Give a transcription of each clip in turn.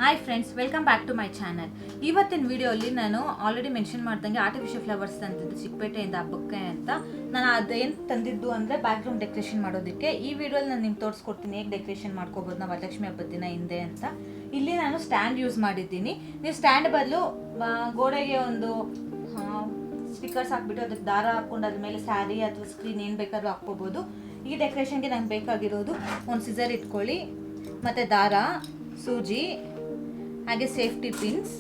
Hi friends, welcome back to my channel. ಇವತ್ತಿನ ವಿಡಿಯೋಲಿ ನಾನು ಆಲ್ರೆಡಿ ಮೆನ್ಷನ್ ಮಾಡ್ದಂಗೆ ಆರ್ಟಿಫಿಷಿಯಲ್ ಫ್ಲವರ್ಸ್ ತಂದಿದ್ದು ಚಿಕ್ಕಪೇಟೆಯಿಂದ ಹಬ್ಬಕ್ಕೆ ಅಂತ. ನಾನು ಅದೇನು ತಂದಿದ್ದು ಅಂದರೆ ಬ್ಯಾಕ್ಗ್ರೌಂಡ್ ಡೆಕೋರೇಷನ್ ಮಾಡೋದಕ್ಕೆ. ಈ ವಿಡಿಯೋಲಿ ನಾನು ನಿಮ್ಗೆ ತೋರಿಸ್ಕೊಡ್ತೀನಿ ಹೇಗೆ ಡೆಕೋರೇಷನ್ ಮಾಡ್ಕೋಬೋದು ನಾವು ವರಲಕ್ಷ್ಮಿ ಹಬ್ಬದ ದಿನ ಹಿಂದೆ ಅಂತ. ಇಲ್ಲಿ ನಾನು ಸ್ಟ್ಯಾಂಡ್ ಯೂಸ್ ಮಾಡಿದ್ದೀನಿ. ನೀವು ಸ್ಟ್ಯಾಂಡ್ ಬದಲು ಗೋಡೆಗೆ ಒಂದು ಸ್ಟಿಕ್ಕರ್ಸ್ ಹಾಕ್ಬಿಟ್ಟು ಅದಕ್ಕೆ ದಾರ ಹಾಕ್ಕೊಂಡು ಅದ್ರ ಮೇಲೆ ಸ್ಯಾರಿ ಅಥವಾ ಸ್ಕ್ರೀನ್ ಏನು ಬೇಕಾದ್ರೂ ಹಾಕ್ಕೋಬೋದು. ಈ ಡೆಕೋರೇಷನ್ಗೆ ನಂಗೆ ಬೇಕಾಗಿರೋದು ಒಂದು ಸಿಸರ್ ಇಟ್ಕೊಳ್ಳಿ, ಮತ್ತು ದಾರ, ಸೂಜಿ, ಹಾಗೆ ಸೇಫ್ಟಿ ಪಿನ್ಸ್,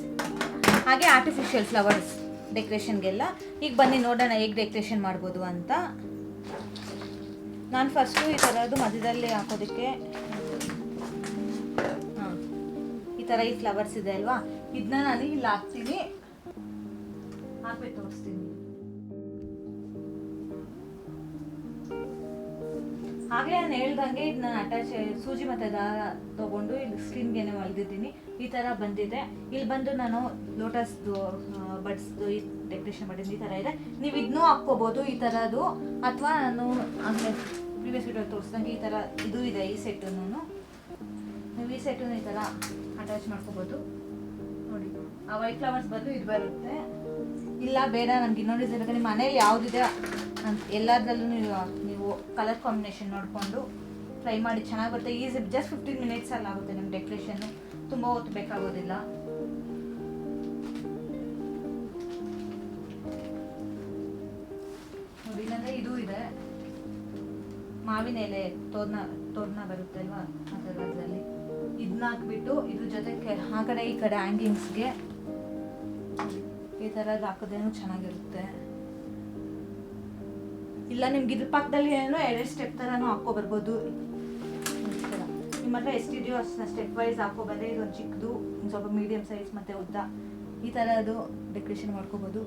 ಹಾಗೆ ಆರ್ಟಿಫಿಷಿಯಲ್ ಫ್ಲವರ್ಸ್ ಡೆಕೋರೇಷನ್ಗೆಲ್ಲ. ಈಗ ಬನ್ನಿ ನೋಡೋಣ ಹೇಗೆ ಡೆಕೋರೇಷನ್ ಮಾಡ್ಬೋದು ಅಂತ. ನಾನು ಫಸ್ಟು ಈ ಥರದ್ದು ಮಧ್ಯದಲ್ಲಿ ಹಾಕೋದಕ್ಕೆ ಈ ಥರ ಈ ಫ್ಲವರ್ಸ್ ಇದೆ ಅಲ್ವಾ, ಇದನ್ನ ನಾನು ಇಲ್ಲಿ ಹಾಕ್ತೀನಿ, ಹಾಕ್ಬಿಟ್ಟು ತೋರಿಸ್ತೀನಿ. ಆಗಲೇ ನಾನು ಹೇಳ್ದಂಗೆ ಇದನ್ನ ಅಟ್ಯಾಚ್ ಸೂಜಿ ಮತ್ತು ದಾರ ತೊಗೊಂಡು ಇಲ್ಲಿ ಸ್ಕ್ರೀನ್ಗೆ ಹೊಲ್ದಿದ್ದೀನಿ. ಈ ಥರ ಬಂದಿದೆ. ಇಲ್ಲಿ ಬಂದು ನಾನು ಲೋಟಸ್ದು ಬಡ್ಸ್ದು ಈ ಡೆಕೋರೇಷನ್ ಮಾಡಿದ್ದೀನಿ. ಈ ಥರ ಇದೆ. ನೀವು ಇದನ್ನೂ ಹಾಕ್ಕೋಬೋದು ಈ ಥರದ್ದು, ಅಥವಾ ನಾನು ಆಮೇಲೆ ಪ್ರೀವಿಯಸ್ ವಿಡಿಯೋ ತೋರಿಸ್ದಂಗೆ ಈ ಥರ ಇದು ಇದೆ. ಈ ಸೆಟ್ಟನ್ನು ನೀವು ಈ ಸೆಟ್ಟನ್ನು ಈ ಥರ ಅಟ್ಯಾಚ್ ಮಾಡ್ಕೋಬೋದು. ನೋಡಿ, ಆ ವೈಟ್ ಫ್ಲವರ್ಸ್ ಬದಲು ಇದು ಬರುತ್ತೆ. ಇಲ್ಲ ಬೇಡ ನನಗೆ ಇನ್ನೊಂದು ಡಿಸೈನ್ ಬೇಕಾದ್ರೆ ನಿಮ್ಮ ಮನೇಲಿ ಯಾವುದಿದೆ ಅಂತ ಎಲ್ಲದರಲ್ಲೂ ನೀವು ಕಲರ್ ಕಾಂಬಿನೇಷನ್ ನೋಡಿಕೊಂಡು ಟ್ರೈ ಮಾಡಿ, ಚೆನ್ನಾಗಿ ಬರುತ್ತೆ. ಈಸಿ, ಜಸ್ಟ್ 15 ಮಿನಿಟ್ಸಲ್ಲಿ ಆಗುತ್ತೆ ನಿಮ್ಮ ಡೆಕೋರೇಷನ್ನು. ತುಂಬ ಹೊತ್ತು ಬೇಕಾಗೋದಿಲ್ಲ. ನೋಡಿ, ಇಲ್ಲಾಂದರೆ ಇದು ಇದೆ, ಮಾವಿನ ಎಲೆ ತೋರಣ ಬರುತ್ತೆ ಅಲ್ವಾ, ಆ ಥರದಲ್ಲಿ ಇದನ್ನ ಹಾಕ್ಬಿಟ್ಟು ಇದ್ರ ಜೊತೆ ಆ ಕಡೆ ಈ ಕಡೆ ಹ್ಯಾಂಗಿಂಗ್ಸ್ಗೆ ಈ ಥರದ್ದು ಹಾಕೋದೇನು ಚೆನ್ನಾಗಿರುತ್ತೆ. ಇಲ್ಲ ನಿಮ್ಗೆ ಇದ್ರ ಪಕ್ಕದಲ್ಲಿ ಏನೋ ಎರಡು ಸ್ಟೆಪ್ ಥರನೂ ಹಾಕ್ಕೊಬರ್ಬೋದು. ನಿಮ್ಮ ಹತ್ರ ಎಷ್ಟಿದೆಯೋ ಅಷ್ಟು ಸ್ಟೆಪ್ ವೈಸ್ ಹಾಕ್ಕೊಬಂದರೆ ಇದೊಂದು ಚಿಕ್ಕದು, ಸ್ವಲ್ಪ ಮೀಡಿಯಮ್ ಸೈಜ್ ಮತ್ತು ಉದ್ದ, ಈ ಥರದ್ದು ಡೆಕೋರೇಷನ್ ಮಾಡ್ಕೋಬೋದು.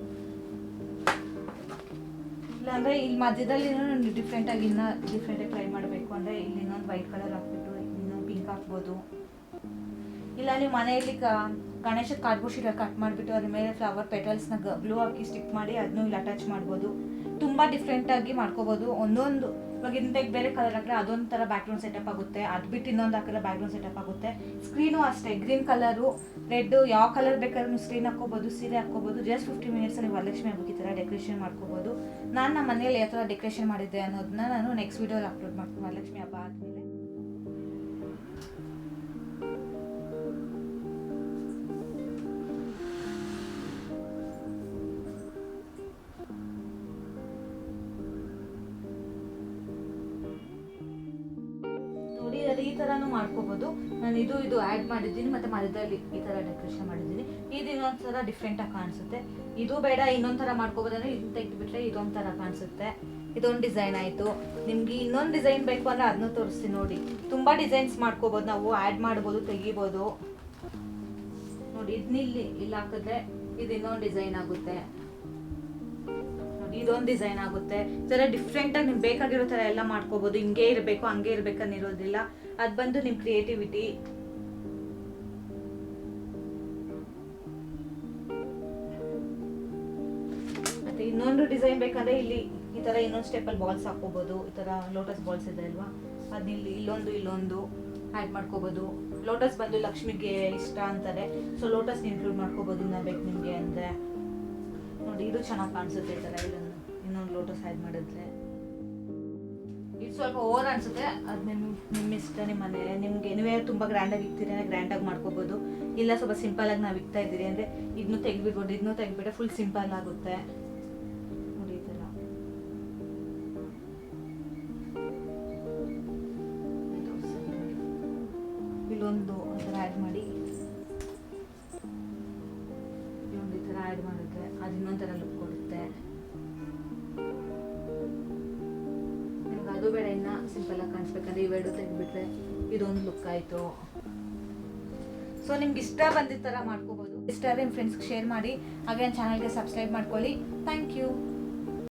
ಇಲ್ಲಾಂದರೆ ಇಲ್ಲಿ ಮಧ್ಯದಲ್ಲಿ ಡಿಫ್ರೆಂಟಾಗಿ ಇನ್ನೂ ಡಿಫ್ರೆಂಟಾಗಿ ಟ್ರೈ ಮಾಡಬೇಕು ಅಂದರೆ ಇಲ್ಲಿ ಇನ್ನೊಂದು ವೈಟ್ ಕಲರ್ ಹಾಕ್ಬಿಟ್ಟು ಇನ್ನೊಂದು ಪಿಂಕ್ ಹಾಕ್ಬೋದು. ಇಲ್ಲ ನೀವು ಮನೆಯಲ್ಲಿ ಗಣೇಶದ ಕಾರ್ಡ್ಬೋರ್ಡ್ ಶೀಟ್ ಕಟ್ ಮಾಡಿಬಿಟ್ಟು ಅದ್ರ ಮೇಲೆ ಫ್ಲವರ್ ಪೆಟಲ್ಸ್ನ ಗ್ಲೂ ಹಾಕಿ ಸ್ಟಿಕ್ ಮಾಡಿ ಅದನ್ನೂ ಇಲ್ಲಿ ಅಟ್ಯಾಚ್ ಮಾಡ್ಬೋದು. ತುಂಬ ಡಿಫ್ರೆಂಟಾಗಿ ಮಾಡ್ಕೋಬೋದು. ಒಂದೊಂದು ಇವಾಗ ಇಂಥ ಬೇರೆ ಕಲರ್ ಹಾಕಿದ್ರೆ ಅದೊಂದು ಥರ ಬ್ಯಾಕ್ಗ್ರೌಂಡ್ ಸೆಟಪ್ ಆಗುತ್ತೆ, ಅದು ಬಿಟ್ಟು ಇನ್ನೊಂದು ಹಾಕಿದ್ರೆ ಬ್ಯಾಕ್ಗ್ರೌಂಡ್ ಸೆಟಪ್ ಆಗುತ್ತೆ. ಸ್ಕ್ರೀನು ಅಷ್ಟೇ, ಗ್ರೀನ್ ಕಲರು, ರೆಡ್ಡು, ಯಾವ ಕಲರ್ ಬೇಕಾದ್ರೂ ನೀವು ಸ್ಕ್ರೀನ್ ಹಾಕ್ಕೋಬೋದು, ಸೀರೆ ಹಾಕ್ಕೋಬೋದು. ಜಸ್ಟ್ 15 ಮಿನಿಟ್ಸಲ್ಲಿ ವರಲಕ್ಷ್ಮಿ ಹಬ್ಬಕ್ಕೆ ಈ ಥರ ಡೆಕೋರೇಷನ್ ಮಾಡ್ಕೋಬೋದು. ನಾನು ನಮ್ಮ ಮನೇಲಿ ಯಾವ ಥರ ಡೆಕೋರೇಷನ್ ಮಾಡಿದ್ದೆ ಅನ್ನೋದನ್ನ ನಾನು ನೆಕ್ಸ್ಟ್ ವೀಡಿಯೋಲಿ ಅಪ್ಲೋಡ್ ಮಾಡ್ತೀನಿ ವರಲಕ್ಷ್ಮಿ ಹಬ್ಬ ಆದಮೇಲೆ. ಈ ಥರನೂ ಮಾಡ್ಕೋಬೋದು. ನಾನು ಇದು ಆ್ಯಡ್ ಮಾಡಿದ್ದೀನಿ, ಮತ್ತು ಮಧ್ಯದಲ್ಲಿ ಈ ಥರ ಡೆಕೋರೇಷನ್ ಮಾಡಿದ್ದೀನಿ. ಇದು ಇನ್ನೊಂದು ಥರ ಡಿಫ್ರೆಂಟಾಗಿ ಕಾಣಿಸುತ್ತೆ. ಇದು ಬೇಡ ಇನ್ನೊಂದು ಥರ ಮಾಡ್ಕೋಬೋದಂದರೆ ಇದನ್ನ ತೆಗೆದುಬಿಟ್ರೆ ಇದೊಂದು ಥರ ಕಾಣಿಸುತ್ತೆ. ಇದೊಂದು ಡಿಸೈನ್ ಆಯಿತು. ನಿಮಗೆ ಇನ್ನೊಂದು ಡಿಸೈನ್ ಬೇಕು ಅಂದರೆ ಅದನ್ನೂ ತೋರಿಸ್ತೀನಿ ನೋಡಿ. ತುಂಬ ಡಿಸೈನ್ಸ್ ಮಾಡ್ಕೋಬೋದು, ನಾವು ಆ್ಯಡ್ ಮಾಡ್ಬೋದು, ತೆಗಿಬೋದು. ನೋಡಿ, ಇದನ್ನ ಇಲ್ಲಿ ಹಾಕಿದ್ರೆ ಇದು ಇನ್ನೊಂದು ಡಿಸೈನ್ ಆಗುತ್ತೆ. ಇದೊಂದು ಡಿಸೈನ್ ಆಗುತ್ತೆ. ಈ ಥರ ಡಿಫ್ರೆಂಟಾಗಿ ನಿಮ್ಗೆ ಬೇಕಾಗಿರೋ ಥರ ಎಲ್ಲ ಮಾಡ್ಕೋಬೋದು. ಹಿಂಗೆ ಇರಬೇಕು ಹಂಗೆ ಇರಬೇಕನ್ನಿರೋದಿಲ್ಲ. ಅದು ಬಂದು ನಿಮ್ಮ ಕ್ರಿಯೇಟಿವಿಟಿ. ಮತ್ತು ಇನ್ನೊಂದು ಡಿಸೈನ್ ಬೇಕಂದರೆ ಇಲ್ಲಿ ಈ ಥರ ಇನ್ನೊಂದು ಸ್ಟೆಪ್ಪಲ್ಲಿ ಬಾಲ್ಸ್ ಹಾಕ್ಕೋಬೋದು. ಈ ಥರ ಲೋಟಸ್ ಬಾಲ್ಸ್ ಇದೆ ಅಲ್ವಾ, ಅದನ್ನ ಇಲ್ಲೊಂದು ಆ್ಯಡ್ ಮಾಡ್ಕೋಬೋದು. ಲೋಟಸ್ ಬಂದು ಲಕ್ಷ್ಮಿಗೆ ಇಷ್ಟ ಅಂತಾರೆ, ಸೊ ಲೋಟಸ್ ಇನ್ಕ್ಲೂಡ್ ಮಾಡ್ಕೋಬೋದು ಇನ್ನ ಬೇಕು ನಿಮಗೆ ಅಂದರೆ. ನೋಡಿ, ಇದು ಚೆನ್ನಾಗಿ ಕಾಣಿಸುತ್ತೆ. ಈ ಥರ ಇನ್ನೊಂದು ಲೋಟಸ್ ಆ್ಯಡ್ ಮಾಡಿದ್ರೆ ಇದು ಸ್ವಲ್ಪ ಓವರ್ ಅನಿಸುತ್ತೆ. ಅದು ನಿಮ್ಮ ಇಷ್ಟ, ನಿಮ್ಮ ಮನೆ ನಿಮಗೆ ನೀವೇ ತುಂಬ ಗ್ರ್ಯಾಂಡಾಗಿ ಇಕ್ತೀರಿ ಅಂದರೆ ಗ್ರ್ಯಾಂಡಾಗಿ ಮಾಡ್ಕೋಬೋದು. ಇಲ್ಲ ಸ್ವಲ್ಪ ಸಿಂಪಲಾಗಿ ನಾವು ಇಕ್ತಾ ಇದ್ದೀರಿ ಅಂದರೆ ಇದನ್ನೂ ತೆಗೆದ್ಬಿಡ್ಬೋದು. ಇದನ್ನೂ ತೆಗೆದ್ಬಿಟ್ರೆ ಫುಲ್ ಸಿಂಪಲ್ ಆಗುತ್ತೆ. ನೋಡಿ, ಈ ಥರ ಇಲ್ಲೊಂದು ಥರ ಆ್ಯಡ್ ಮಾಡಿ, ಇಲ್ಲೊಂದು ಈ ಥರ ಆ್ಯಡ್ ಮಾಡಿದ್ರೆ ಅದು ಇನ್ನೊಂದು ಥರ ಲುಕ್ ಕೊಡುತ್ತೆ. ನಿಮ್ಗೆ ಅದು ಬೇಡ, ಇನ್ನು ಸಿಂಪಲಾಗಿ ಕಾಣಿಸ್ಬೇಕಂದ್ರೆ ಇವೆರಡು ತೆಗೆದುಬಿಟ್ರೆ ಇದೊಂದು ಲುಕ್ ಆಯಿತು. ಸೊ ನಿಮ್ಗೆ ಇಷ್ಟ ಬಂದಿದ್ದ ಥರ ಮಾಡ್ಕೋಬೋದು. ಇಷ್ಟ ಆದರೆ ನಿಮ್ಮ ಫ್ರೆಂಡ್ಸ್ಗೆ ಶೇರ್ ಮಾಡಿ, ಹಾಗೆ ನನ್ನ ಚಾನಲ್ಗೆ ಸಬ್ಸ್ಕ್ರೈಬ್ ಮಾಡ್ಕೊಳ್ಳಿ. Thank you.